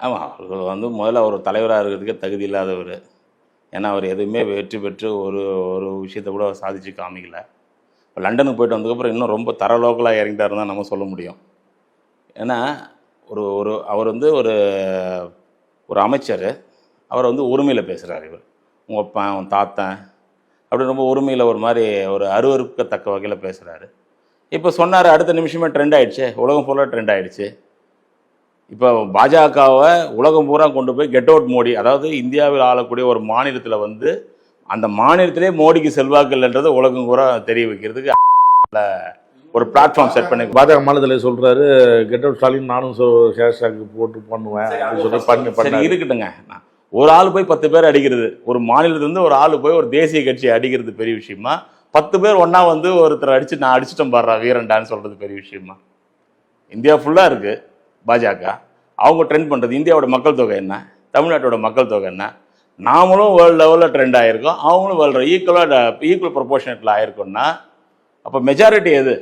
ஆமாம், அவர் வந்து முதல்ல ஒரு தலைவராக இருக்கிறதுக்கே தகுதி இல்லாதவர். ஏன்னா அவர் எதுவுமே வெற்றி பெற்று ஒரு ஒரு விஷயத்தை கூட சாதிச்சு காமிக்கல. இப்போ லண்டனுக்கு போயிட்டு வந்ததுக்கப்புறம் இன்னும் ரொம்ப தர லோக்கலாக இறங்கிட்டாருன்னு தான் நம்ம சொல்ல முடியும். ஏன்னா ஒரு ஒரு அவர் வந்து ஒரு ஒரு அமைச்சர். அவர் வந்து உரிமையில் பேசுகிறார். இவர் உங்கள் அப்பன் உன் தாத்தன் அப்படி ரொம்ப உரிமையில் ஒரு மாதிரி ஒரு அருவருக்கத்தக்க வகையில் பேசுகிறாரு. இப்போ சொன்னார், அடுத்த நிமிஷமே ட்ரெண்ட் ஆகிடுச்சு, உலகம் ஃபுல்லாக ட்ரெண்ட் ஆகிடுச்சு. இப்போ பாஜகவை உலகம் பூரா கொண்டு போய் கெட் அவுட் மோடி, அதாவது இந்தியாவில் ஆளக்கூடிய ஒரு மாநிலத்தில் வந்து அந்த மாநிலத்திலே மோடிக்கு செல்வாக்கு இல்லைன்றதை உலகம் பூரா தெரிய வைக்கிறதுக்கு ஒரு பிளாட்ஃபார்ம் செட் பண்ணி பாஜக மாநிலத்தில் சொல்கிறாரு, கெட் அவுட் ஸ்டாலின் நானும் ஹேஷ்டாக் போட்டு பண்ணுவேன் அப்படின்னு சொல்லி பண்ணி இருக்கட்டுங்க. ஒரு ஆள் போய் 10 பேர் அடிக்கிறது, ஒரு மாநிலத்திலேருந்து ஒரு ஆள் போய் ஒரு தேசிய கட்சியை அடிக்கிறது பெரிய விஷயமா? 10 பேர் ஒன்றா வந்து ஒருத்தர் அடித்து நான் அடிச்சிட்டேன் பாடுறா வீரண்டான்னு சொல்கிறது பெரிய விஷயமா? இந்தியா ஃபுல்லாக இருக்குது பாஜக. அவங்க ட்ரெண்ட் பண்ணுறது. இந்தியாவோட மக்கள் தொகை என்ன, தமிழ்நாட்டோட மக்கள் தொகை என்ன? நாமளும் வேர்ல்டு லெவலில் ட்ரெண்ட் ஆகிருக்கோம், அவங்களும் வேர்ல்டு ஈக்குவல் ப்ரொபோர்ஷனேட்டில் ஆகிருக்கோம்னா அப்போ மெஜாரிட்டி எது?